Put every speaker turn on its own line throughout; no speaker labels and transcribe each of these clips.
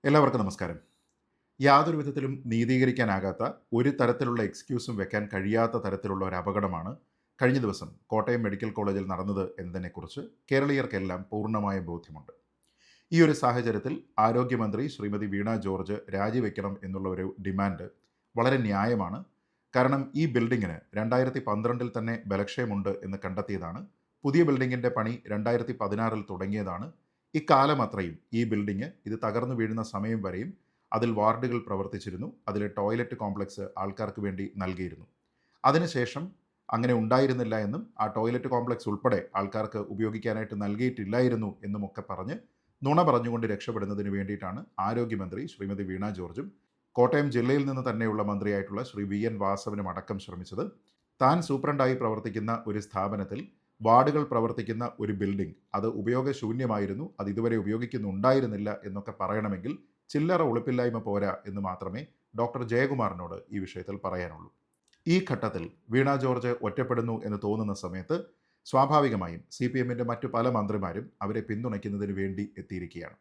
എല്ലാവർക്കും നമസ്കാരം. യാതൊരു വിധത്തിലും നീതീകരിക്കാനാകാത്ത, ഒരു തരത്തിലുള്ള എക്സ്ക്യൂസും വെക്കാൻ കഴിയാത്ത തരത്തിലുള്ള ഒരു അപകടമാണ് കഴിഞ്ഞ ദിവസം കോട്ടയം മെഡിക്കൽ കോളേജിൽ നടന്നത് എന്നതിനെക്കുറിച്ച് കേരളീയർക്കെല്ലാം പൂർണ്ണമായ ബോധ്യമുണ്ട്. ഈ ഒരു സാഹചര്യത്തിൽ ആരോഗ്യമന്ത്രി ശ്രീമതി വീണ ജോർജ് രാജിവെക്കണം എന്നുള്ള ഒരു ഡിമാൻഡ് വളരെ ന്യായമാണ്. കാരണം ഈ ബിൽഡിങ്ങിന് 2012 തന്നെ ബലക്ഷയമുണ്ട് എന്ന് കണ്ടെത്തിയതാണ്. പുതിയ ബിൽഡിങ്ങിൻ്റെ പണി 2016 തുടങ്ങിയതാണ്. ഇക്കാലം അത്രയും ഈ ബിൽഡിംഗ് ഇത് തകർന്നു വീഴുന്ന സമയം വരെയും അതിൽ വാർഡുകൾ പ്രവർത്തിച്ചിരുന്നു. അതിലെ ടോയ്ലറ്റ് കോംപ്ലക്സ് ആൾക്കാർക്ക് വേണ്ടി നൽകിയിരുന്നു. അതിനുശേഷം അങ്ങനെ ഉണ്ടായിരുന്നില്ല എന്നും ആ ടോയ്ലറ്റ് കോംപ്ലക്സ് ഉൾപ്പെടെ ആൾക്കാർക്ക് ഉപയോഗിക്കാനായിട്ട് നൽകിയിട്ടില്ലായിരുന്നു എന്നുമൊക്കെ പറഞ്ഞ് നുണ പറഞ്ഞുകൊണ്ട് രക്ഷപ്പെടുന്നതിന് വേണ്ടിയിട്ടാണ് ആരോഗ്യമന്ത്രി ശ്രീമതി വീണ ജോർജും കോട്ടയം ജില്ലയിൽ നിന്ന് തന്നെയുള്ള മന്ത്രിയായിട്ടുള്ള ശ്രീ വി എൻ വാസവനും അടക്കം ശ്രമിച്ചത്. താൻ സൂപ്രണ്ടായി പ്രവർത്തിക്കുന്ന ഒരു സ്ഥാപനത്തിൽ വാർഡുകൾ പ്രവർത്തിക്കുന്ന ഒരു ബിൽഡിംഗ് അത് ഉപയോഗശൂന്യമായിരുന്നു, അത് ഇതുവരെ ഉപയോഗിക്കുന്നുണ്ടായിരുന്നില്ല എന്നൊക്കെ പറയണമെങ്കിൽ ചില്ലറ ഉളുപ്പില്ലായ്മ പോരാ എന്ന് മാത്രമേ ഡോക്ടർ ജയകുമാറിനോട് ഈ വിഷയത്തിൽ പറയാനുള്ളൂ. ഈ ഘട്ടത്തിൽ വീണ ജോർജ് ഒറ്റപ്പെടുന്നു എന്ന് തോന്നുന്ന സമയത്ത് സ്വാഭാവികമായും CPMൻ്റെ മറ്റു പല മന്ത്രിമാരും അവരെ പിന്തുണയ്ക്കുന്നതിന് വേണ്ടി എത്തിയിരിക്കുകയാണ്.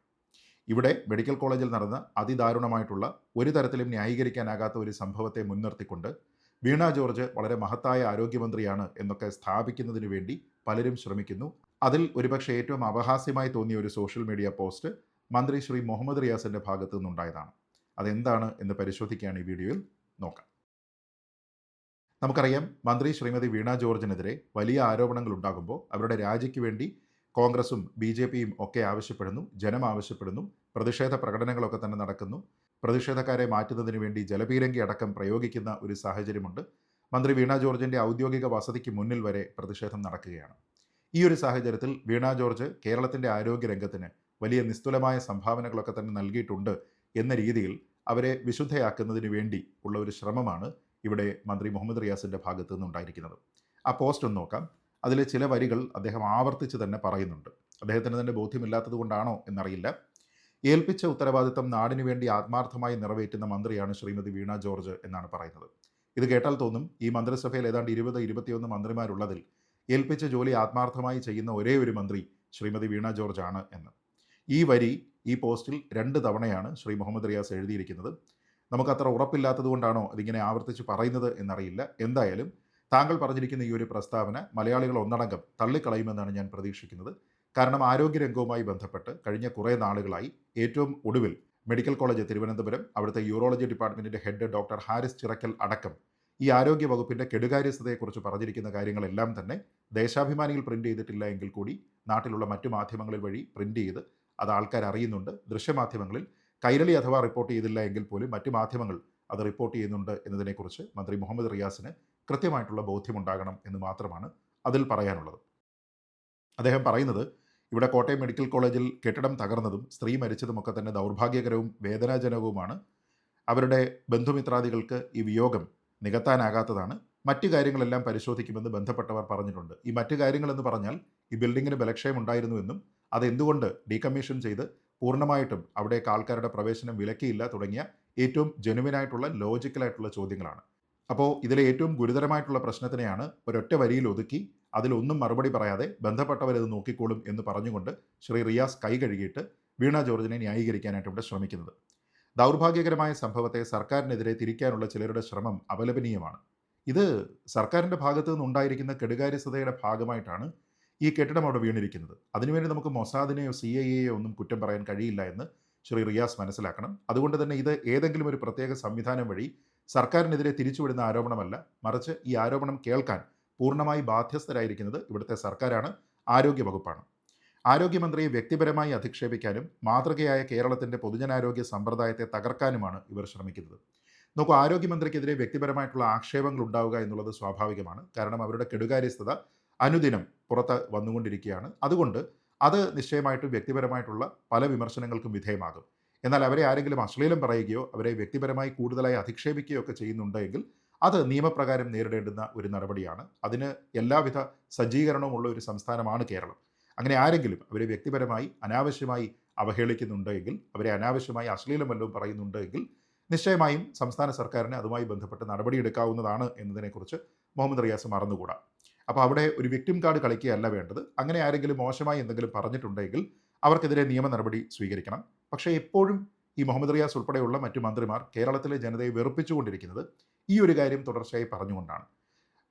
ഇവിടെ മെഡിക്കൽ കോളേജിൽ നടന്ന അതിദാരുണമായിട്ടുള്ള ഒരു തരത്തിലും ന്യായീകരിക്കാനാകാത്ത ഒരു സംഭവത്തെ മുൻനിർത്തിക്കൊണ്ട് വീണ ജോർജ് വളരെ മഹത്തായ ആരോഗ്യമന്ത്രിയാണ് എന്നൊക്കെ സ്ഥാപിക്കുന്നതിന് വേണ്ടി പലരും ശ്രമിക്കുന്നു. അതിൽ ഒരുപക്ഷെ ഏറ്റവും അപഹാസ്യമായി തോന്നിയ ഒരു സോഷ്യൽ മീഡിയ പോസ്റ്റ് മന്ത്രി ശ്രീ മുഹമ്മദ് റിയാസിൻ്റെ ഭാഗത്തു നിന്നുണ്ടായതാണ്. അതെന്താണ് എന്ന് പരിശോധിക്കുകയാണ് ഈ വീഡിയോയിൽ നോക്കാം. നമുക്കറിയാം, മന്ത്രി ശ്രീമതി വീണ ജോർജിനെതിരെ വലിയ ആരോപണങ്ങൾ ഉണ്ടാകുമ്പോൾ അവരുടെ രാജിക്ക് വേണ്ടി കോൺഗ്രസും BJPയും ഒക്കെ ആവശ്യപ്പെടുന്നു, ജനം ആവശ്യപ്പെടുന്നു, പ്രതിഷേധ പ്രകടനങ്ങളൊക്കെ തന്നെ നടക്കുന്നു. പ്രതിഷേധക്കാരെ മാറ്റുന്നതിന് വേണ്ടി ജലപീരങ്കി അടക്കം പ്രയോഗിക്കുന്ന ഒരു സാഹചര്യമുണ്ട്. മന്ത്രി വീണ ജോർജിൻ്റെ ഔദ്യോഗിക വസതിക്ക് മുന്നിൽ വരെ പ്രതിഷേധം നടക്കുകയാണ്. ഈ ഒരു സാഹചര്യത്തിൽ വീണ ജോർജ് കേരളത്തിൻ്റെ ആരോഗ്യരംഗത്തിന് വലിയ നിസ്തുലമായ സംഭാവനകളൊക്കെ തന്നെ നൽകിയിട്ടുണ്ട് എന്ന രീതിയിൽ അവരെ വിശുദ്ധയാക്കുന്നതിന് വേണ്ടി ഉള്ള ഒരു ശ്രമമാണ് ഇവിടെ മന്ത്രി മുഹമ്മദ് റിയാസിൻ്റെ ഭാഗത്തു നിന്നുണ്ടായിരിക്കുന്നത്. ആ പോസ്റ്റ് ഒന്ന് നോക്കാം. അതിലെ ചില വരികൾ അദ്ദേഹം ആവർത്തിച്ച് തന്നെ പറയുന്നുണ്ട്. അദ്ദേഹത്തിന് തന്നെ ബോധ്യമില്ലാത്തത് കൊണ്ടാണോ എന്നറിയില്ല. ഏൽപ്പിച്ച ഉത്തരവാദിത്തം നാടിനു വേണ്ടി ആത്മാർത്ഥമായി നിറവേറ്റുന്ന മന്ത്രിയാണ് ശ്രീമതി വീണ ജോർജ് എന്നാണ് പറയുന്നത്. ഇത് കേട്ടാൽ തോന്നും ഈ മന്ത്രിസഭയിൽ ഏതാണ്ട് 20-21 മന്ത്രിമാരുള്ളതിൽ ഏൽപ്പിച്ച ജോലി ആത്മാർത്ഥമായി ചെയ്യുന്ന ഒരേ ഒരു മന്ത്രി ശ്രീമതി വീണ ജോർജ് ആണ് എന്ന്. ഈ വരി ഈ പോസ്റ്റിൽ 2 തവണയാണ് ശ്രീ മുഹമ്മദ് റിയാസ് എഴുതിയിരിക്കുന്നത്. നമുക്കത്ര ഉറപ്പില്ലാത്തത് കൊണ്ടാണോ അതിങ്ങനെ ആവർത്തിച്ച് പറയുന്നത് എന്നറിയില്ല. എന്തായാലും താങ്കൾ പറഞ്ഞിരിക്കുന്ന ഈ ഒരു പ്രസ്താവന മലയാളികൾ ഒന്നടങ്കം തള്ളിക്കളയുമെന്നാണ് ഞാൻ പ്രതീക്ഷിക്കുന്നത്. കാരണം ആരോഗ്യരംഗവുമായി ബന്ധപ്പെട്ട് കഴിഞ്ഞ കുറേ നാളുകളായി ഏറ്റവും ഒടുവിൽ മെഡിക്കൽ കോളേജ് തിരുവനന്തപുരം അവിടുത്തെ യൂറോളജി ഡിപ്പാർട്ട്മെൻറ്റിൻ്റെ ഹെഡ് ഡോക്ടർ ഹാരിസ് ചിറക്കൽ അടക്കം ഈ ആരോഗ്യ വകുപ്പിൻ്റെ കെടുകാര്യസ്ഥതയെക്കുറിച്ച് പറഞ്ഞിരിക്കുന്ന കാര്യങ്ങളെല്ലാം തന്നെ ദേശാഭിമാനിയിൽ പ്രിൻ്റ് ചെയ്തിട്ടില്ല എങ്കിൽ കൂടി നാട്ടിലുള്ള മറ്റു മാധ്യമങ്ങളിൽ വഴി പ്രിൻ്റ് ചെയ്ത് അത് ആൾക്കാർ അറിയുന്നുണ്ട്. ദൃശ്യമാധ്യമങ്ങളിൽ കൈരളി അഥവാ റിപ്പോർട്ട് ചെയ്തില്ല എങ്കിൽ പോലും മറ്റു മാധ്യമങ്ങൾ അത് റിപ്പോർട്ട് ചെയ്യുന്നുണ്ട് എന്നതിനെക്കുറിച്ച് മന്ത്രി മുഹമ്മദ് റിയാസിന് കൃത്യമായിട്ടുള്ള ബോധ്യമുണ്ടാകണം എന്ന് മാത്രമാണ് അതിൽ പറയാനുള്ളത്. അദ്ദേഹം പറയുന്നത്, ഇവിടെ കോട്ടയം മെഡിക്കൽ കോളേജിൽ കെട്ടിടം തകർന്നതും സ്ത്രീ മരിച്ചതുമൊക്കെ തന്നെ ദൗർഭാഗ്യകരവും വേദനാജനകവുമാണ്. അവരുടെ ബന്ധുമിത്രാദികൾക്ക് ഈ വിയോഗം നികത്താനാകാത്തതാണ്. മറ്റു കാര്യങ്ങളെല്ലാം പരിശോധിക്കുമെന്ന് ബന്ധപ്പെട്ടവർ പറഞ്ഞിട്ടുണ്ട്. ഈ മറ്റു കാര്യങ്ങളെന്ന് പറഞ്ഞാൽ ഈ ബിൽഡിങ്ങിന് ബലക്ഷയം ഉണ്ടായിരുന്നുവെന്നും അതെന്തുകൊണ്ട് ഡീകമ്മീഷൻ ചെയ്ത് പൂർണ്ണമായിട്ടും അവിടേക്ക് ആൾക്കാരുടെ പ്രവേശനം വിലക്കിയില്ല തുടങ്ങിയ ഏറ്റവും ജെനുവിനായിട്ടുള്ള ലോജിക്കലായിട്ടുള്ള ചോദ്യങ്ങളാണ്. അപ്പോൾ ഇതിലെ ഏറ്റവും ഗുരുതരമായിട്ടുള്ള പ്രശ്നത്തിനെയാണ് ഒരൊറ്റ വരിയിൽ ഒതുക്കി അതിലൊന്നും മറുപടി പറയാതെ ബന്ധപ്പെട്ടവരത് നോക്കിക്കോളും എന്ന് പറഞ്ഞുകൊണ്ട് ശ്രീ റിയാസ് കൈ കഴുകിയിട്ട് വീണ ജോർജിനെ ന്യായീകരിക്കാനായിട്ട് ഇവിടെ ശ്രമിക്കുന്നത്. ദൗർഭാഗ്യകരമായ സംഭവത്തെ സർക്കാരിനെതിരെ തിരിക്കാനുള്ള ചിലരുടെ ശ്രമം അപലപനീയമാണ്. ഇത് സർക്കാരിൻ്റെ ഭാഗത്തു നിന്നുണ്ടായിരിക്കുന്ന കെടുകാര്യസ്ഥതയുടെ ഭാഗമായിട്ടാണ് ഈ കെട്ടിടം അവിടെ വീണിരിക്കുന്നത്. അതിനുവേണ്ടി നമുക്ക് മൊസാദിനെയോ CIA ഒന്നും കുറ്റം പറയാൻ കഴിയില്ല എന്ന് ശ്രീ റിയാസ് മനസ്സിലാക്കണം. അതുകൊണ്ട് തന്നെ ഇത് ഏതെങ്കിലും ഒരു പ്രത്യേക സംവിധാനം വഴി സർക്കാരിനെതിരെ തിരിച്ചുവിടുന്ന ആരോപണമല്ല, മറിച്ച് ഈ ആരോപണം കേൾക്കാൻ പൂർണ്ണമായി ബാധ്യസ്ഥരായിരിക്കുന്നത് ഇവിടുത്തെ സർക്കാരാണ്, ആരോഗ്യ വകുപ്പാണ്. ആരോഗ്യമന്ത്രിയെ വ്യക്തിപരമായി അധിക്ഷേപിക്കാനും മാതൃകയായ കേരളത്തിൻ്റെ പൊതുജനാരോഗ്യ സമ്പ്രദായത്തെ തകർക്കാനുമാണ് ഇവർ ശ്രമിക്കുന്നത്. നോക്കൂ, ആരോഗ്യമന്ത്രിക്കെതിരെ വ്യക്തിപരമായിട്ടുള്ള ആക്ഷേപങ്ങൾ ഉണ്ടാവുക എന്നുള്ളത് സ്വാഭാവികമാണ്. കാരണം അവരുടെ കെടുകാര്യസ്ഥത അനുദിനം പുറത്ത് വന്നുകൊണ്ടിരിക്കുകയാണ്. അതുകൊണ്ട് അത് നിശ്ചയമായിട്ടും വ്യക്തിപരമായിട്ടുള്ള പല വിമർശനങ്ങൾക്കും വിധേയമാകും. എന്നാൽ അവരെ ആരെങ്കിലും അശ്ലീലം പറയുകയോ അവരെ വ്യക്തിപരമായി കൂടുതലായി അധിക്ഷേപിക്കുകയോ ഒക്കെ ചെയ്യുന്നുണ്ടെങ്കിൽ അത് നിയമപ്രകാരം നേരിടേണ്ടുന്ന ഒരു നടപടിയാണ്. അതിന് എല്ലാവിധ സജ്ജീകരണവുമുള്ള ഒരു സംസ്ഥാനമാണ് കേരളം. അങ്ങനെ ആരെങ്കിലും അവരെ വ്യക്തിപരമായി അനാവശ്യമായി അവഹേളിക്കുന്നുണ്ടെങ്കിൽ, അവരെ അനാവശ്യമായി അശ്ലീലം വല്ലതും പറയുന്നുണ്ടെങ്കിൽ നിശ്ചയമായും സംസ്ഥാന സർക്കാരിന് അതുമായി ബന്ധപ്പെട്ട് നടപടിയെടുക്കാവുന്നതാണ് എന്നതിനെക്കുറിച്ച് മുഹമ്മദ് റിയാസ് മറന്നുകൂടാ. അപ്പോൾ അവിടെ ഒരു വിക്ടിം കാർഡ് കളിക്കുകയല്ല വേണ്ടത്. അങ്ങനെ ആരെങ്കിലും മോശമായി എന്തെങ്കിലും പറഞ്ഞിട്ടുണ്ടെങ്കിൽ അവർക്കെതിരെ നിയമ നടപടി സ്വീകരിക്കണം. പക്ഷേ എപ്പോഴും ഈ മുഹമ്മദ് റിയാസ് ഉൾപ്പെടെയുള്ള മറ്റു മന്ത്രിമാർ കേരളത്തിലെ ജനതയെ വെറുപ്പിച്ചുകൊണ്ടിരിക്കുന്നത് ഈ ഒരു കാര്യം തുടർച്ചയായി പറഞ്ഞുകൊണ്ടാണ്.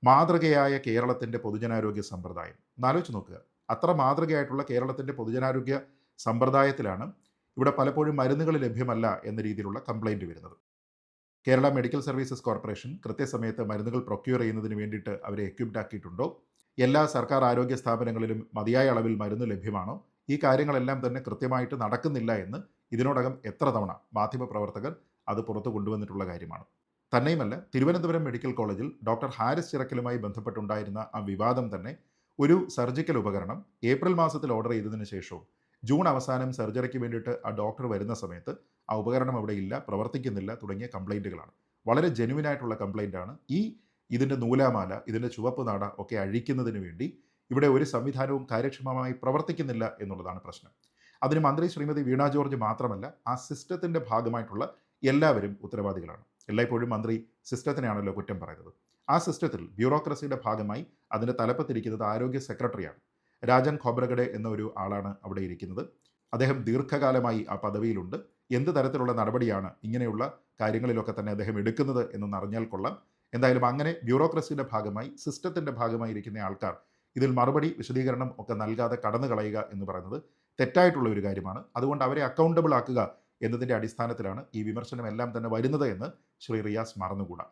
മാതൃകയായ കേരളത്തിൻ്റെ പൊതുജനാരോഗ്യ സമ്പ്രദായം എന്നാലോചിച്ച് നോക്കുക. അത്ര മാതൃകയായിട്ടുള്ള കേരളത്തിൻ്റെ പൊതുജനാരോഗ്യ സമ്പ്രദായത്തിലാണ് ഇവിടെ പലപ്പോഴും മരുന്നുകൾ ലഭ്യമല്ല എന്ന രീതിയിലുള്ള കംപ്ലൈൻറ്റ് വരുന്നത്. കേരള മെഡിക്കൽ സർവീസസ് കോർപ്പറേഷൻ കൃത്യസമയത്ത് മരുന്നുകൾ പ്രൊക്യൂർ ചെയ്യുന്നതിന് വേണ്ടിയിട്ട് അവരെ എക്വിപ്ഡ് ആക്കിയിട്ടുണ്ടോ? എല്ലാ സർക്കാർ ആരോഗ്യ സ്ഥാപനങ്ങളിലും മതിയായ അളവിൽ മരുന്ന് ലഭ്യമാണോ? ഈ കാര്യങ്ങളെല്ലാം തന്നെ കൃത്യമായിട്ട് നടക്കുന്നില്ല എന്ന് ഇതിനോടകം എത്ര തവണ മാധ്യമപ്രവർത്തകർ അത് പുറത്തു കൊണ്ടുവന്നിട്ടുള്ള കാര്യമാണ്. തന്നെയുമല്ല, തിരുവനന്തപുരം മെഡിക്കൽ കോളേജിൽ ഡോക്ടർ ഹാരിസ് ചിറക്കലുമായി ബന്ധപ്പെട്ടുണ്ടായിരുന്ന ആ വിവാദം തന്നെ ഒരു സർജിക്കൽ ഉപകരണം ഏപ്രിൽ മാസത്തിൽ ഓർഡർ ചെയ്തതിന് ശേഷവും ജൂൺ അവസാനം സർജറിക്ക് വേണ്ടിയിട്ട് ആ ഡോക്ടർ വരുന്ന സമയത്ത് ആ ഉപകരണം അവിടെ ഇല്ല, പ്രവർത്തിക്കുന്നില്ല തുടങ്ങിയ കംപ്ലൈൻറ്റുകളാണ്. വളരെ ജെനുവിനായിട്ടുള്ള കംപ്ലൈൻ്റാണ്. ഇതിൻ്റെ നൂലാമാല, ഇതിൻ്റെ ചുവപ്പ് നാട ഒക്കെ അഴിക്കുന്നതിന് വേണ്ടി ഇവിടെ ഒരു സംവിധാനവും കാര്യക്ഷമമായി പ്രവർത്തിക്കുന്നില്ല എന്നുള്ളതാണ് പ്രശ്നം. അതിന് മന്ത്രി ശ്രീമതി വീണ ജോർജ് മാത്രമല്ല, ആ സിസ്റ്റത്തിൻ്റെ ഭാഗമായിട്ടുള്ള എല്ലാവരും ഉത്തരവാദികളാണ്. എല്ലായ്പ്പോഴും മന്ത്രി സിസ്റ്റത്തിനെയാണല്ലോ കുറ്റം പറയുന്നത്. ആ സിസ്റ്റത്തിൽ ബ്യൂറോക്രസിയുടെ ഭാഗമായി അതിൻ്റെ തലപ്പത്തിരിക്കുന്നത് ആരോഗ്യ സെക്രട്ടറിയാണ്. രാജൻ ഖോബ്രഗഡെ എന്ന ഒരു ആളാണ് അവിടെ ഇരിക്കുന്നത്. അദ്ദേഹം ദീർഘകാലമായി ആ പദവിയിലുണ്ട്. എന്ത് തരത്തിലുള്ള നടപടിയാണ് ഇങ്ങനെയുള്ള കാര്യങ്ങളിലൊക്കെ തന്നെ അദ്ദേഹം എടുക്കുന്നത് എന്നൊന്ന് അറിഞ്ഞാൽ കൊള്ളാം. എന്തായാലും അങ്ങനെ ബ്യൂറോക്രസിയുടെ ഭാഗമായി, സിസ്റ്റത്തിൻ്റെ ഭാഗമായി ഇരിക്കുന്ന ആൾക്കാർ ഇതിൽ മറുപടി, വിശദീകരണം ഒക്കെ നൽകാതെ കടന്നു കളയുക എന്ന് പറയുന്നത് തെറ്റായിട്ടുള്ള ഒരു കാര്യമാണ്. അതുകൊണ്ട് അവരെ അക്കൗണ്ടബിൾ ആക്കുക എന്നതിൻ്റെ അടിസ്ഥാനത്തിലാണ് ഈ വിമർശനമെല്ലാം തന്നെ വരുന്നത് എന്ന് ശ്രീ റിയാസ് മറന്നുകൂടാ.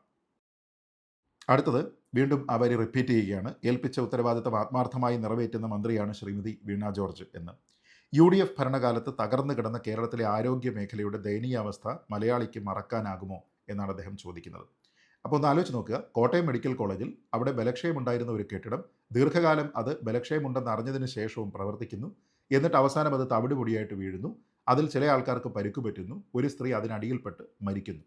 അടുത്തത് വീണ്ടും അവർ റിപ്പീറ്റ് ചെയ്യുകയാണ്. ഏൽപ്പിച്ച ഉത്തരവാദിത്തം ആത്മാർത്ഥമായി നിറവേറ്റുന്ന മന്ത്രിയാണ് ശ്രീമതി വീണ ജോർജ് എന്ന്. UDF ഭരണകാലത്ത് തകർന്നു കിടന്ന കേരളത്തിലെ ആരോഗ്യ മേഖലയുടെ ദയനീയാവസ്ഥ മലയാളിക്ക് മറക്കാനാകുമോ എന്നാണ് അദ്ദേഹം ചോദിക്കുന്നത്. അപ്പോൾ ഒന്ന് ആലോചിച്ച് നോക്കുക. കോട്ടയം മെഡിക്കൽ കോളേജിൽ അവിടെ ബലക്ഷയമുണ്ടായിരുന്ന ഒരു കെട്ടിടം ദീർഘകാലം അത് ബലക്ഷയമുണ്ടെന്ന് അറിഞ്ഞതിന് ശേഷവും പ്രവർത്തിക്കുന്നു. എന്നിട്ട് അവസാനം അത് തവിട് പൊടിയായിട്ട് വീഴുന്നു. അതിൽ ചില ആൾക്കാർക്ക് പരിക്ക് പറ്റുന്നു. ഒരു സ്ത്രീ അതിനടിയിൽപ്പെട്ട് മരിക്കുന്നു.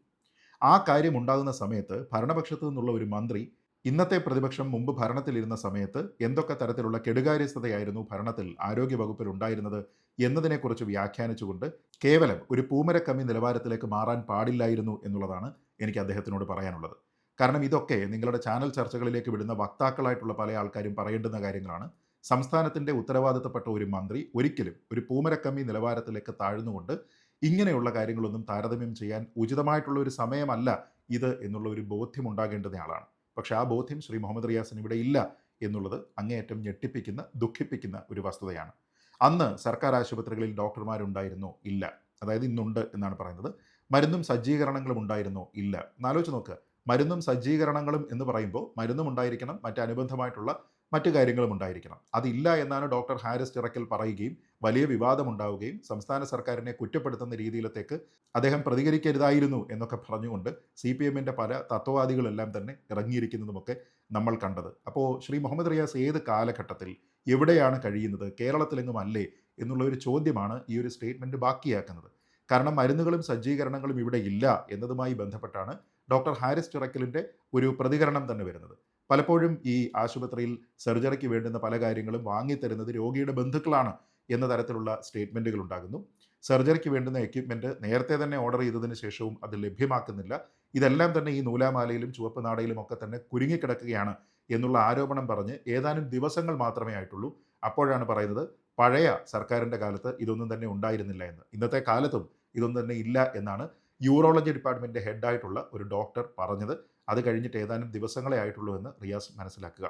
ആ കാര്യം ഉണ്ടാകുന്ന സമയത്ത് ഭരണപക്ഷത്തു നിന്നുള്ള ഒരു മന്ത്രി ഇന്നത്തെ പ്രതിപക്ഷം മുമ്പ് ഭരണത്തിലിരുന്ന സമയത്ത് എന്തൊക്കെ തരത്തിലുള്ള കെടുകാര്യസ്ഥതയായിരുന്നു ഭരണത്തിൽ ആരോഗ്യ വകുപ്പിൽ ഉണ്ടായിരുന്നത് എന്നതിനെക്കുറിച്ച് വ്യാഖ്യാനിച്ചുകൊണ്ട് കേവലം ഒരു പൂമരക്കമ്മി നിലവാരത്തിലേക്ക് മാറാൻ പാടില്ലായിരുന്നു എന്നുള്ളതാണ് എനിക്ക് അദ്ദേഹത്തിനോട് പറയാനുള്ളത്. കാരണം ഇതൊക്കെ നിങ്ങളുടെ ചാനൽ ചർച്ചകളിലേക്ക് വിടുന്ന വക്താക്കളായിട്ടുള്ള പല ആൾക്കാരും പറയേണ്ടുന്ന കാര്യങ്ങളാണ്. സംസ്ഥാനത്തിൻ്റെ ഉത്തരവാദിത്തപ്പെട്ട ഒരു മന്ത്രി ഒരിക്കലും ഒരു പൂമരക്കമ്മി നിലവാരത്തിലേക്ക് താഴ്ന്നുകൊണ്ട് ഇങ്ങനെയുള്ള കാര്യങ്ങളൊന്നും താരതമ്യം ചെയ്യാൻ ഉചിതമായിട്ടുള്ള ഒരു സമയമല്ല ഇത് എന്നുള്ള ഒരു ബോധ്യം ഉണ്ടാകേണ്ടുന്നയാളാണ്. പക്ഷേ ആ ബോധ്യം ശ്രീ മുഹമ്മദ് റിയാസിന് ഇവിടെ ഇല്ല എന്നുള്ളത് അങ്ങേയറ്റം ഞെട്ടിപ്പിക്കുന്ന, ദുഃഖിപ്പിക്കുന്ന ഒരു വസ്തുതയാണ്. അന്ന് സർക്കാർ ആശുപത്രികളിൽ ഡോക്ടർമാരുണ്ടായിരുന്നോ? ഇല്ല. അതായത് ഇന്നുണ്ട് എന്നാണ് പറയുന്നത്. മരുന്നും സജ്ജീകരണങ്ങളും ഉണ്ടായിരുന്നോ? ഇല്ല. എന്നാലോചിച്ച് നോക്കുക. മരുന്നും സജ്ജീകരണങ്ങളും എന്ന് പറയുമ്പോൾ മരുന്നും ഉണ്ടായിരിക്കണം, മറ്റനുബന്ധമായിട്ടുള്ള മറ്റു കാര്യങ്ങളും ഉണ്ടായിരിക്കണം. അതില്ല എന്നാണ് ഡോക്ടർ ഹാരിസ് ചിറക്കൽ പറയുകയും വലിയ വിവാദമുണ്ടാവുകയും സംസ്ഥാന സർക്കാരിനെ കുറ്റപ്പെടുത്തുന്ന രീതിയിലത്തേക്ക് അദ്ദേഹം പ്രതികരിക്കരുതായിരുന്നു എന്നൊക്കെ പറഞ്ഞുകൊണ്ട് CPMൻ്റെ പല തത്വവാദികളെല്ലാം തന്നെ ഇറങ്ങിയിരിക്കുന്നതുമൊക്കെ നമ്മൾ കണ്ടത്. അപ്പോൾ ശ്രീ മുഹമ്മദ് റിയാസ് ഏത് കാലഘട്ടത്തിൽ എവിടെയാണ് കഴിയുന്നത്, കേരളത്തിലെങ്ങും അല്ലേ എന്നുള്ള ഒരു ചോദ്യമാണ് ഈ ഒരു സ്റ്റേറ്റ്മെൻറ്റ് ബാക്കിയാക്കുന്നത്. കാരണം മരുന്നുകളും സജ്ജീകരണങ്ങളും ഇവിടെ ഇല്ല എന്നതുമായി ബന്ധപ്പെട്ടാണ് ഡോക്ടർ ഹാരിസ് ചിറക്കലിൻ്റെ ഒരു പ്രതികരണം തന്നെ വരുന്നത്. പലപ്പോഴും ഈ ആശുപത്രിയിൽ സർജറിക്ക് വേണ്ടുന്ന പല കാര്യങ്ങളും വാങ്ങിത്തരുന്നത് രോഗിയുടെ ബന്ധുക്കളാണ് എന്ന തരത്തിലുള്ള സ്റ്റേറ്റ്മെൻറ്റുകൾ ഉണ്ടാകുന്നു. സർജറിക്ക് വേണ്ടുന്ന എക്യുപ്മെൻറ്റ് നേരത്തെ തന്നെ ഓർഡർ ചെയ്തതിന് ശേഷവും അത് ലഭ്യമാക്കുന്നില്ല. ഇതെല്ലാം തന്നെ ഈ നൂലാമാലയിലും ചുവപ്പ് നാടയിലും ഒക്കെ തന്നെ കുരുങ്ങിക്കിടക്കുകയാണ് എന്നുള്ള ആരോപണം പറഞ്ഞ് ഏതാനും ദിവസങ്ങൾ മാത്രമേ ആയിട്ടുള്ളൂ. അപ്പോഴാണ് പറയുന്നത് പഴയ സർക്കാരിൻ്റെ കാലത്ത് ഇതൊന്നും തന്നെ ഉണ്ടായിരുന്നില്ല എന്ന്. ഇന്നത്തെ കാലത്തും ഇതൊന്നും തന്നെ ഇല്ല എന്നാണ് യൂറോളജി ഡിപ്പാർട്ട്മെൻറ്റിൻ്റെ ഹെഡായിട്ടുള്ള ഒരു ഡോക്ടർ പറഞ്ഞത്. അത് കഴിഞ്ഞിട്ട് ഏതാനും ദിവസങ്ങളെ ആയിട്ടുള്ളൂ എന്ന് റിയാസ് മനസ്സിലാക്കുക.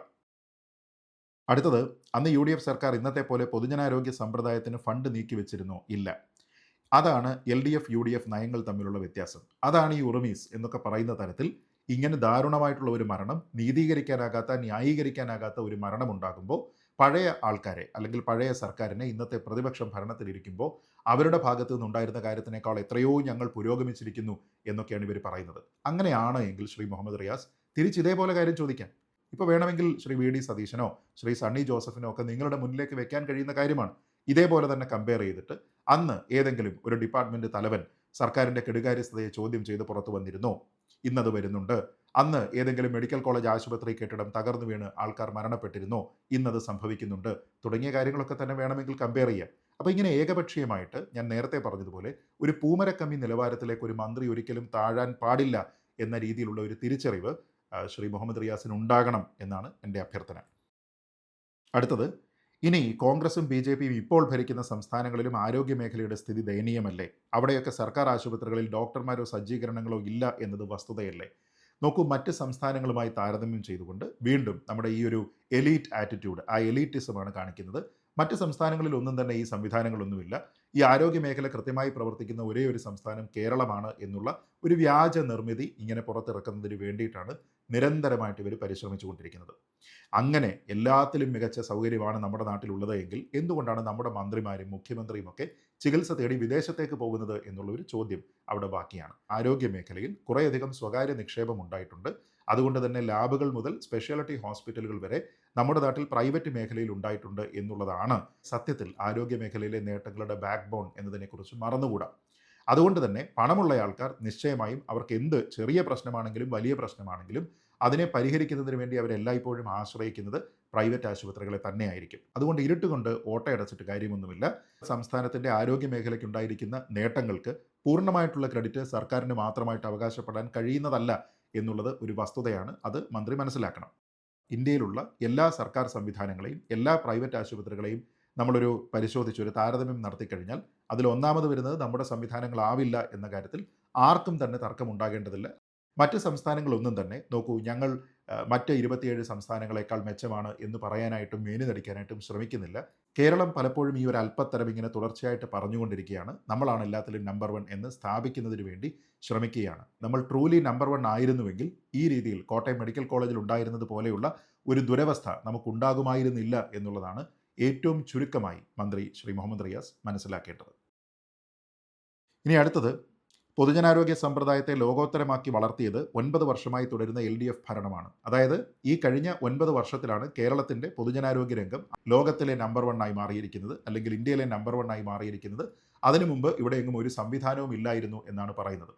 അടുത്തത്, അന്ന് UDF സർക്കാർ ഇന്നത്തെ പോലെ പൊതുജനാരോഗ്യ സമ്പ്രദായത്തിന് ഫണ്ട് നീക്കി വെച്ചിരുന്നോ? ഇല്ല. അതാണ് LDF UDF നയങ്ങൾ തമ്മിലുള്ള വ്യത്യാസം. അതാണ് ഈ ഉറുമീസ് എന്നൊക്കെ പറയുന്ന തരത്തിൽ ഇങ്ങനെ ദാരുണമായിട്ടുള്ള ഒരു മരണം, നീതീകരിക്കാനാകാത്ത, ന്യായീകരിക്കാനാകാത്ത ഒരു മരണം ഉണ്ടാകുമ്പോൾ പഴയ ആൾക്കാരെ അല്ലെങ്കിൽ പഴയ സർക്കാരിനെ ഇന്നത്തെ പ്രതിപക്ഷം ഭരണത്തിലിരിക്കുമ്പോൾ അവരുടെ ഭാഗത്തു നിന്നുണ്ടായിരുന്ന കാര്യത്തിനേക്കാൾ എത്രയോ ഞങ്ങൾ പുരോഗമിച്ചിരിക്കുന്നു എന്നൊക്കെയാണ് ഇവർ പറയുന്നത്. അങ്ങനെയാണ് എങ്കിൽ ശ്രീ മുഹമ്മദ് റിയാസ് തിരിച്ച് ഇതേപോലെ കാര്യം ചോദിക്കാം. ഇപ്പോൾ വേണമെങ്കിൽ ശ്രീ VD സതീശനോ ശ്രീ സണ്ണി ജോസഫിനോ ഒക്കെ നിങ്ങളുടെ മുന്നിലേക്ക് വെക്കാൻ കഴിയുന്ന കാര്യമാണ്. ഇതേപോലെ തന്നെ കമ്പയർ ചെയ്തിട്ട് അന്ന് ഏതെങ്കിലും ഒരു ഡിപ്പാർട്ട്മെൻറ്റ് തലവൻ സർക്കാരിൻ്റെ കെടുകാര്യസ്ഥതയെ ചോദ്യം ചെയ്ത് പുറത്തു വന്നിരുന്നോ? ഇന്നത് വരുന്നുണ്ട്. അന്ന് ഏതെങ്കിലും മെഡിക്കൽ കോളേജ് ആശുപത്രി കെട്ടിടം തകർന്നു വീണ് ആൾക്കാർ മരണപ്പെട്ടിരുന്നോ? ഇന്നത് സംഭവിക്കുന്നുണ്ട് തുടങ്ങിയ കാര്യങ്ങളൊക്കെ തന്നെ വേണമെങ്കിൽ കമ്പയർ ചെയ്യാം. അപ്പോൾ ഇങ്ങനെ ഏകപക്ഷീയമായിട്ട് ഞാൻ നേരത്തെ പറഞ്ഞതുപോലെ ഒരു പൂമരക്കമ്മി നിലവാരത്തിലേക്ക് ഒരു മന്ത്രി ഒരിക്കലും താഴാൻ പാടില്ല എന്ന രീതിയിലുള്ള ഒരു തിരിച്ചറിവ് ശ്രീ മുഹമ്മദ് റിയാസിന് ഉണ്ടാകണം എന്നാണ് എൻ്റെ അഭ്യർത്ഥന. അടുത്തത്, ഇനി കോൺഗ്രസും ബി ജെ പിയും ഇപ്പോൾ ഭരിക്കുന്ന സംസ്ഥാനങ്ങളിലും ആരോഗ്യ മേഖലയുടെ സ്ഥിതി ദയനീയമല്ലേ? അവിടെയൊക്കെ സർക്കാർ ആശുപത്രികളിൽ ഡോക്ടർമാരോ സജ്ജീകരണങ്ങളോ ഇല്ല എന്നത് വസ്തുതയല്ലേ? നോക്കൂ, മറ്റ് സംസ്ഥാനങ്ങളുമായി താരതമ്യം ചെയ്തുകൊണ്ട് വീണ്ടും നമ്മുടെ ഈ ഒരു എലീറ്റ് ആറ്റിറ്റ്യൂഡ്, ആ എലീറ്റിസമാണ് കാണിക്കുന്നത്. മറ്റ് സംസ്ഥാനങ്ങളിൽ ഒന്നും തന്നെ ഈ സംവിധാനങ്ങളൊന്നുമില്ല. ഈ ആരോഗ്യ മേഖല കൃത്യമായി പ്രവർത്തിക്കുന്ന ഒരേ ഒരു സംസ്ഥാനം കേരളമാണ് എന്നുള്ള ഒരു വ്യാജ നിർമ്മിതി ഇങ്ങനെ പുറത്തിറക്കുന്നതിന് വേണ്ടിയിട്ടാണ് നിരന്തരമായിട്ട് ഇവർ പരിശ്രമിച്ചുകൊണ്ടിരിക്കുന്നത്. അങ്ങനെ എല്ലാത്തിലും മികച്ച സൗകര്യമാണ് നമ്മുടെ നാട്ടിലുള്ളത് എങ്കിൽ എന്തുകൊണ്ടാണ് നമ്മുടെ മന്ത്രിമാരും മുഖ്യമന്ത്രിയും ഒക്കെ ചികിത്സ തേടി വിദേശത്തേക്ക് പോകുന്നത് എന്നുള്ള ഒരു ചോദ്യം അവിടെ ബാക്കിയാണ്. ആരോഗ്യ മേഖലയിൽ കുറേയധികം സ്വകാര്യ നിക്ഷേപം ഉണ്ടായിട്ടുണ്ട്. അതുകൊണ്ട് തന്നെ ലാബുകൾ മുതൽ സ്പെഷ്യാലിറ്റി ഹോസ്പിറ്റലുകൾ വരെ നമ്മുടെ നാട്ടിൽ പ്രൈവറ്റ് മേഖലയിൽ ഉണ്ടായിട്ടുണ്ട് എന്നുള്ളതാണ് സത്യത്തിൽ ആരോഗ്യ മേഖലയിലെ നേട്ടങ്ങളുടെ ബാക്ക് ബോൺ എന്നതിനെക്കുറിച്ച് മറന്നുകൂടാ. അതുകൊണ്ട് തന്നെ പണമുള്ള ആൾക്കാർ നിശ്ചയമായും അവർക്ക് എന്ത് ചെറിയ പ്രശ്നമാണെങ്കിലും വലിയ പ്രശ്നമാണെങ്കിലും അതിനെ പരിഹരിക്കുന്നതിന് വേണ്ടി അവരെല്ലായ്പ്പോഴും ആശ്രയിക്കുന്നത് പ്രൈവറ്റ് ആശുപത്രികളെ തന്നെയായിരിക്കും. അതുകൊണ്ട് ഇരുട്ടുകൊണ്ട് ഓട്ടയടച്ചിട്ട് കാര്യമൊന്നുമില്ല. സംസ്ഥാനത്തിൻ്റെ ആരോഗ്യ മേഖലയ്ക്കുണ്ടായിരിക്കുന്ന നേട്ടങ്ങൾക്ക് പൂർണ്ണമായിട്ടുള്ള ക്രെഡിറ്റ് സർക്കാരിന് മാത്രമായിട്ട് അവകാശപ്പെടാൻ കഴിയുന്നതല്ല എന്നുള്ളത് ഒരു വസ്തുതയാണ്. അത് മന്ത്രി മനസ്സിലാക്കണം. ഇന്ത്യയിലുള്ള എല്ലാ സർക്കാർ സംവിധാനങ്ങളെയും എല്ലാ പ്രൈവറ്റ് ആശുപത്രികളെയും നമ്മളൊരു പരിശോധിച്ച് ഒരു താരതമ്യം നടത്തിക്കഴിഞ്ഞാൽ അതിൽ ഒന്നാമത് വരുന്നത് നമ്മുടെ സംവിധാനങ്ങളാവില്ല എന്ന കാര്യത്തിൽ ആർക്കും തന്നെ തർക്കമുണ്ടാകേണ്ടതില്ല. മറ്റ് സംസ്ഥാനങ്ങളൊന്നും തന്നെ നോക്കൂ, ഞങ്ങൾ മറ്റ് 27 സംസ്ഥാനങ്ങളെക്കാൾ മെച്ചമാണ് എന്ന് പറയാനായിട്ടും മേനി നടിക്കാനായിട്ടും ശ്രമിക്കുന്നില്ല. കേരളം പലപ്പോഴും ഈ ഒരു അല്പത്തരം ഇങ്ങനെ തുടർച്ചയായിട്ട് പറഞ്ഞുകൊണ്ടിരിക്കുകയാണ്. നമ്മളാണ് എല്ലാത്തിലും നമ്പർ 1 എന്ന് സ്ഥാപിക്കുന്നതിന് വേണ്ടി ശ്രമിക്കുകയാണ്. നമ്മൾ ട്രൂലി നമ്പർ 1 ആയിരുന്നുവെങ്കിൽ ഈ രീതിയിൽ കോട്ടയം മെഡിക്കൽ കോളേജിൽ ഉണ്ടായിരുന്നത് പോലെയുള്ള ഒരു ദുരവസ്ഥ നമുക്കുണ്ടാകുമായിരുന്നില്ല എന്നുള്ളതാണ് ഏറ്റവും ചുരുക്കമായി മന്ത്രി ശ്രീ മുഹമ്മദ് റിയാസ് മനസ്സിലാക്കേണ്ടത്. ഇനി അടുത്തത്, പൊതുജനാരോഗ്യ സമ്പ്രദായത്തെ ലോകോത്തരമാക്കി വളർത്തിയത് 9 വർഷമായി തുടരുന്ന LDF ഭരണമാണ്. അതായത് ഈ കഴിഞ്ഞ 9 വർഷത്തിലാണ് കേരളത്തിൻ്റെ പൊതുജനാരോഗ്യ രംഗം ലോകത്തിലെ നമ്പർ 1 ആയി മാറിയിരിക്കുന്നത്, അല്ലെങ്കിൽ ഇന്ത്യയിലെ നമ്പർ 1 ആയി മാറിയിരിക്കുന്നത്. അതിനു മുമ്പ് ഇവിടെ എങ്ങും ഒരു സംവിധാനവും ഇല്ലായിരുന്നു എന്നാണ് പറയുന്നത്.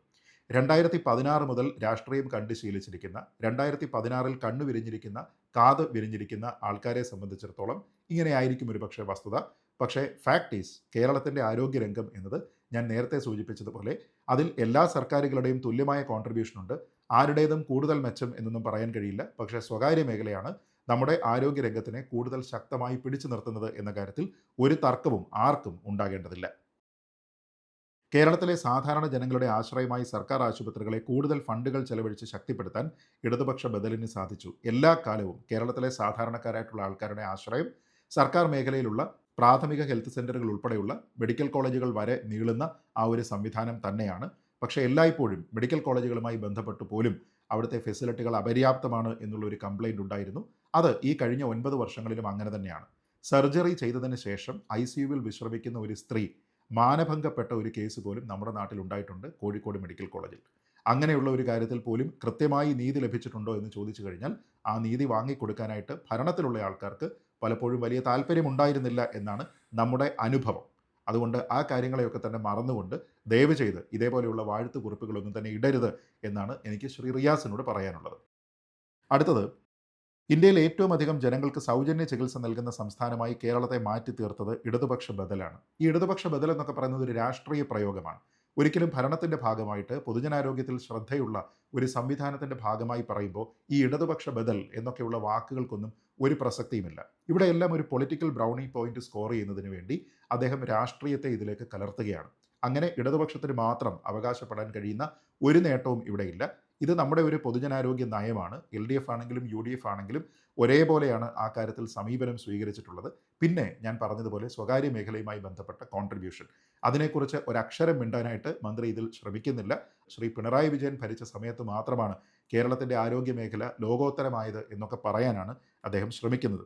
2016 മുതൽ രാഷ്ട്രീയം കണ്ട് ശീലിച്ചിരിക്കുന്ന, 2016 കണ്ണു വിരിഞ്ഞിരിക്കുന്ന, കാത് വിരിഞ്ഞിരിക്കുന്ന ആൾക്കാരെ സംബന്ധിച്ചിടത്തോളം ഇങ്ങനെയായിരിക്കും ഒരു പക്ഷേ വസ്തുത. പക്ഷേ ഫാക്ട് ഈസ്, കേരളത്തിൻ്റെ ആരോഗ്യരംഗം എന്നത് ഞാൻ നേരത്തെ സൂചിപ്പിച്ചതുപോലെ അതിൽ എല്ലാ സർക്കാരുകളുടെയും തുല്യമായ കോൺട്രിബ്യൂഷൻ ഉണ്ട്. ആരുടേതും കൂടുതൽ മെച്ചം എന്നൊന്നും പറയാൻ കഴിയില്ല. പക്ഷേ സ്വകാര്യ മേഖലയാണ് നമ്മുടെ ആരോഗ്യരംഗത്തിനെ കൂടുതൽ ശക്തമായി പിടിച്ചു നിർത്തുന്നത് എന്ന കാര്യത്തിൽ ഒരു തർക്കവും ആർക്കും ഉണ്ടാകേണ്ടതില്ല. കേരളത്തിലെ സാധാരണ ജനങ്ങളുടെ ആശ്രയമായി സർക്കാർ ആശുപത്രികളെ കൂടുതൽ ഫണ്ടുകൾ ചെലവഴിച്ച് ശക്തിപ്പെടുത്താൻ ഇടതുപക്ഷ ബദലിന് സാധിച്ചു. എല്ലാ കാലവും കേരളത്തിലെ സാധാരണക്കാരായിട്ടുള്ള ആൾക്കാരുടെ ആശ്രയം സർക്കാർ മേഖലയിലുള്ള പ്രാഥമിക ഹെൽത്ത് സെൻ്ററുകൾ ഉൾപ്പെടെയുള്ള മെഡിക്കൽ കോളേജുകൾ വരെ നീളുന്ന ആ ഒരു സംവിധാനം തന്നെയാണ്. പക്ഷേ എല്ലായ്പ്പോഴും മെഡിക്കൽ കോളേജുകളുമായി ബന്ധപ്പെട്ട് പോലും അവിടുത്തെ ഫെസിലിറ്റികൾ അപര്യാപ്തമാണ് എന്നുള്ളൊരു കംപ്ലയിൻ്റ് ഉണ്ടായിരുന്നു. അത് ഈ കഴിഞ്ഞ 9 വർഷങ്ങളിലും അങ്ങനെ തന്നെയാണ്. സർജറി ചെയ്തതിന് ശേഷം ICUവിൽ വിശ്രമിക്കുന്ന ഒരു സ്ത്രീ മാനഭംഗപ്പെട്ട ഒരു കേസ് പോലും നമ്മുടെ നാട്ടിൽ ഉണ്ടായിട്ടുണ്ട്, കോഴിക്കോട് മെഡിക്കൽ കോളേജിൽ. അങ്ങനെയുള്ള ഒരു കാര്യത്തിൽ പോലും കൃത്യമായി നീതി ലഭിച്ചിട്ടുണ്ടോ എന്ന് ചോദിച്ചു കഴിഞ്ഞാൽ ആ നീതി വാങ്ങിക്കൊടുക്കാനായിട്ട് ഭരണത്തിലുള്ള ആൾക്കാർക്ക് പലപ്പോഴും വലിയ താല്പര്യമുണ്ടായിരുന്നില്ല എന്നാണ് നമ്മുടെ അനുഭവം. അതുകൊണ്ട് ആ കാര്യങ്ങളെയൊക്കെ തന്നെ മറന്നുകൊണ്ട് ദയവ് ചെയ്ത് ഇതേപോലെയുള്ള വാഴ്ത്തു കുറിപ്പുകളൊന്നും തന്നെ ഇടരുത് എന്നാണ് എനിക്ക് ശ്രീ റിയാസിനോട് പറയാനുള്ളത്. അടുത്തത്, ഇന്ത്യയിൽ ഏറ്റവും അധികം ജനങ്ങൾക്ക് സൗജന്യ ചികിത്സ നൽകുന്ന സംസ്ഥാനമായി കേരളത്തെ മാറ്റി തീർത്തത് ഇടതുപക്ഷ ബദലാണ്. ഈ ഇടതുപക്ഷ ബദൽ എന്നൊക്കെ പറയുന്നത് ഒരു രാഷ്ട്രീയ പ്രയോഗമാണ്. ഒരിക്കലും ഭരണത്തിൻ്റെ ഭാഗമായിട്ട് പൊതുജനാരോഗ്യത്തിൽ ശ്രദ്ധയുള്ള ഒരു സംവിധാനത്തിൻ്റെ ഭാഗമായി പറയുമ്പോൾ ഈ ഇടതുപക്ഷ ബദൽ എന്നൊക്കെയുള്ള വാക്കുകൾക്കൊന്നും ഒരു പ്രസക്തിയുമില്ല. ഇവിടെയെല്ലാം ഒരു പൊളിറ്റിക്കൽ ബ്രൗണി പോയിന്റ് സ്കോർ ചെയ്യുന്നതിന് വേണ്ടി അദ്ദേഹം രാഷ്ട്രീയത്തെ ഇതിലേക്ക് കലർത്തുകയാണ്. അങ്ങനെ ഇടതുപക്ഷത്തിന് മാത്രം അവകാശപ്പെടാൻ കഴിയുന്ന ഒരു നേട്ടവും ഇവിടെയില്ല. ഇത് നമ്മുടെ ഒരു പൊതുജനാരോഗ്യ നയമാണ്. LDF ആണെങ്കിലും UDF ആണെങ്കിലും ഒരേപോലെയാണ് ആ കാര്യത്തിൽ സമീപനം സ്വീകരിച്ചിട്ടുള്ളത്. പിന്നെ ഞാൻ പറഞ്ഞതുപോലെ സ്വകാര്യ മേഖലയുമായി ബന്ധപ്പെട്ട കോൺട്രിബ്യൂഷൻ, അതിനെക്കുറിച്ച് ഒരക്ഷരം മിണ്ടാനായിട്ട് മന്ത്രി ഇതിൽ ശ്രമിക്കുന്നില്ല. ശ്രീ പിണറായി വിജയൻ ഭരിച്ച സമയത്ത് മാത്രമാണ് കേരളത്തിൻ്റെ ആരോഗ്യ മേഖല ലോകോത്തരമായത് എന്നൊക്കെ പറയാനാണ് അദ്ദേഹം ശ്രമിക്കുന്നത്.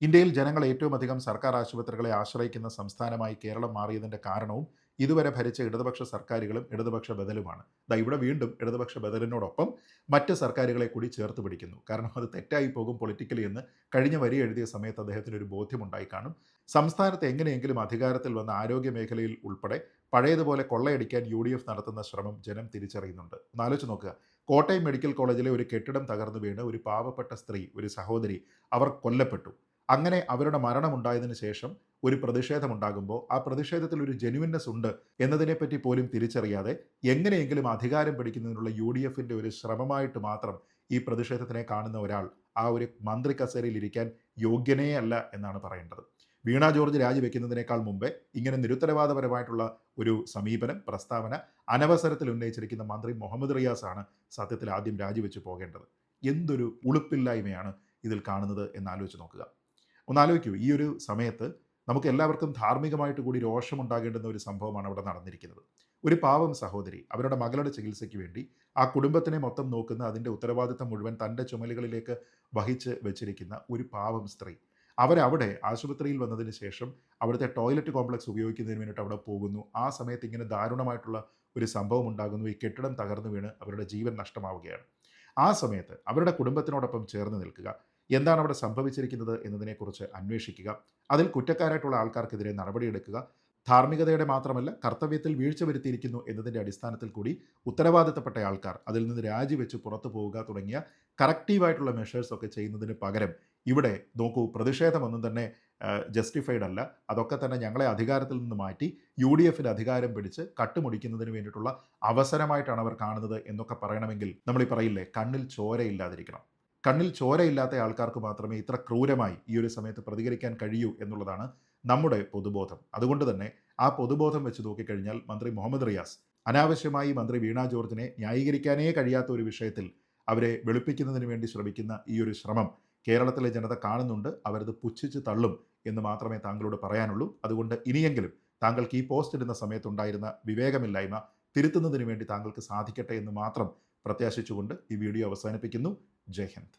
ഇന്ത്യയിൽ ജനങ്ങൾ ഏറ്റവും അധികം സർക്കാർ ആശുപത്രികളെ ആശ്രയിക്കുന്ന സംസ്ഥാനമായി കേരളം മാറിയതിൻ്റെ കാരണവും ഇതുവരെ ഭരിച്ച ഇടതുപക്ഷ സർക്കാരുകളും ഇടതുപക്ഷ ബദലുമാണ്. ഇവിടെ വീണ്ടും ഇടതുപക്ഷ ബദലിനോടൊപ്പം മറ്റ് സർക്കാരുകളെ കൂടി ചേർത്ത് പിടിക്കുന്നു. കാരണം അത് തെറ്റായി പോകും പൊളിറ്റിക്കലി എന്ന് കഴിഞ്ഞ വരി എഴുതിയ സമയത്ത് അദ്ദേഹത്തിനൊരു ബോധ്യമുണ്ടായി കാണും. സംസ്ഥാനത്ത് എങ്ങനെയെങ്കിലും അധികാരത്തിൽ വന്ന ആരോഗ്യ മേഖലയിൽ ഉൾപ്പെടെ പഴയതുപോലെ കൊള്ളയടിക്കാൻ UDF നടത്തുന്ന ശ്രമം ജനം തിരിച്ചറിയുന്നുണ്ട്. ഒന്ന് ആലോചിച്ച് നോക്കുക, കോട്ടയം മെഡിക്കൽ കോളേജിലെ ഒരു കെട്ടിടം തകർന്നു വീണ് ഒരു പാവപ്പെട്ട സ്ത്രീ, ഒരു സഹോദരി, അവർ കൊല്ലപ്പെട്ടു. അങ്ങനെ അവരുടെ മരണമുണ്ടായതിനു ശേഷം ഒരു പ്രതിഷേധമുണ്ടാകുമ്പോൾ ആ പ്രതിഷേധത്തിൽ ഒരു ജെന്യുവിനെസ് ഉണ്ട് എന്നതിനെപ്പറ്റി പോലും തിരിച്ചറിയാതെ എങ്ങനെയെങ്കിലും അധികാരം പിടിക്കുന്നതിനുള്ള UDFൻ്റെ ഒരു ശ്രമമായിട്ട് മാത്രം ഈ പ്രതിഷേധത്തിനെ കാണുന്ന ഒരാൾ ആ ഒരു മന്ത്രി കസേരയിൽ ഇരിക്കാൻ യോഗ്യനേ അല്ല എന്നാണ് പറയേണ്ടത്. വീണ ജോർജ് രാജിവെക്കുന്നതിനേക്കാൾ മുമ്പേ ഇങ്ങനെ നിരുത്തരവാദപരമായിട്ടുള്ള ഒരു സമീപനം, പ്രസ്താവന അനവസരത്തിൽ ഉന്നയിച്ചിരിക്കുന്ന മന്ത്രി മുഹമ്മദ് റിയാസാണ് സത്യത്തിൽ ആദ്യം രാജിവെച്ച് പോകേണ്ടത്. എന്തൊരു ഉളുപ്പില്ലായ്മയാണ് ഇതിൽ കാണുന്നത് എന്നാലോചിച്ച് നോക്കുക. ഒന്നാലോചിക്കൂ, ഈ ഒരു സമയത്ത് നമുക്ക് എല്ലാവർക്കും ധാർമ്മികമായിട്ട് കൂടി രോഷമുണ്ടാകേണ്ടുന്ന ഒരു സംഭവമാണ് അവിടെ നടന്നിരിക്കുന്നത്. ഒരു പാവം സഹോദരി അവരുടെ മകളുടെ ചികിത്സയ്ക്ക് വേണ്ടി ആ കുടുംബത്തിനെ മൊത്തം നോക്കുന്ന അതിൻ്റെ ഉത്തരവാദിത്തം മുഴുവൻ തൻ്റെ ചുമലുകളിലേക്ക് വഹിച്ച് വെച്ചിരിക്കുന്ന ഒരു പാവം സ്ത്രീ അവരവിടെ ആശുപത്രിയിൽ വന്നതിന് ശേഷം അവിടുത്തെ ടോയ്ലറ്റ് കോംപ്ലക്സ് ഉപയോഗിക്കുന്നതിന് വേണ്ടിയിട്ട് അവിടെ പോകുന്നു. ആ സമയത്ത് ഇങ്ങനെ ദാരുണമായിട്ടുള്ള ഒരു സംഭവം ഉണ്ടാകുന്നു. ഈ കെട്ടിടം തകർന്നു വീണ് അവരുടെ ജീവൻ നഷ്ടമാവുകയാണ്. ആ സമയത്ത് അവരുടെ കുടുംബത്തിനോടൊപ്പം ചേർന്ന് നിൽക്കുക, എന്താണ് അവിടെ സംഭവിച്ചിരിക്കുന്നത് എന്നതിനെക്കുറിച്ച് അന്വേഷിക്കുക, അതിൽ കുറ്റക്കാരായിട്ടുള്ള ആൾക്കാർക്കെതിരെ നടപടിയെടുക്കുക, ധാർമ്മികതയുടെ മാത്രമല്ല കർത്തവ്യത്തിൽ വീഴ്ച വരുത്തിയിരിക്കുന്നു എന്നതിൻ്റെ അടിസ്ഥാനത്തിൽ കൂടി ഉത്തരവാദിത്തപ്പെട്ട ആൾക്കാർ അതിൽ നിന്ന് രാജിവെച്ച് പുറത്തു പോവുക തുടങ്ങിയ കറക്റ്റീവായിട്ടുള്ള മെഷേഴ്സ് ഒക്കെ ചെയ്യുന്നതിന് പകരം ഇവിടെ നോക്കൂ, പ്രതിഷേധമൊന്നും തന്നെ ജസ്റ്റിഫൈഡ് അല്ല, അതൊക്കെ തന്നെ ഞങ്ങളെ അധികാരത്തിൽ നിന്ന് മാറ്റി UDFിന് അധികാരം പിടിച്ച് കട്ടുമുടിക്കുന്നതിന് വേണ്ടിയിട്ടുള്ള അവസരമായിട്ടാണ് അവർ കാണുന്നത് എന്നൊക്കെ പറയണമെങ്കിൽ നമ്മൾ ഈ പറയില്ലേ, കണ്ണിൽ ചോരയില്ലാതിരിക്കണം. കണ്ണിൽ ചോരയില്ലാത്ത ആൾക്കാർക്ക് മാത്രമേ ഇത്ര ക്രൂരമായി ഈ ഒരു സമയത്ത് പ്രതികരിക്കാൻ കഴിയൂ എന്നുള്ളതാണ് നമ്മുടെ പൊതുബോധം. അതുകൊണ്ട് തന്നെ ആ പൊതുബോധം വെച്ച് നോക്കിക്കഴിഞ്ഞാൽ മന്ത്രി മുഹമ്മദ് റിയാസ് അനാവശ്യമായി മന്ത്രി വീണ ജോർജിനെ ന്യായീകരിക്കാനേ കഴിയാത്ത ഒരു വിഷയത്തിൽ അവരെ വെളുപ്പിക്കുന്നതിന് വേണ്ടി ശ്രമിക്കുന്ന ഈ ഒരു ശ്രമം കേരളത്തിലെ ജനത കാണുന്നുണ്ട്. അവരത് പുച്ഛിച്ച് തള്ളും എന്ന് മാത്രമേ താങ്കളോട് പറയാനുള്ളൂ. അതുകൊണ്ട് ഇനിയെങ്കിലും താങ്കൾക്ക് ഈ പോസ്റ്റ് ഇടുന്ന സമയത്തുണ്ടായിരുന്ന വിവേകമില്ലായ്മ തിരുത്തുന്നതിന് വേണ്ടി താങ്കൾക്ക് സാധിക്കട്ടെ എന്ന് മാത്രം പ്രത്യാശിച്ചുകൊണ്ട് ഈ വീഡിയോ അവസാനിപ്പിക്കുന്നു. ജയ് ഹിന്ദ്.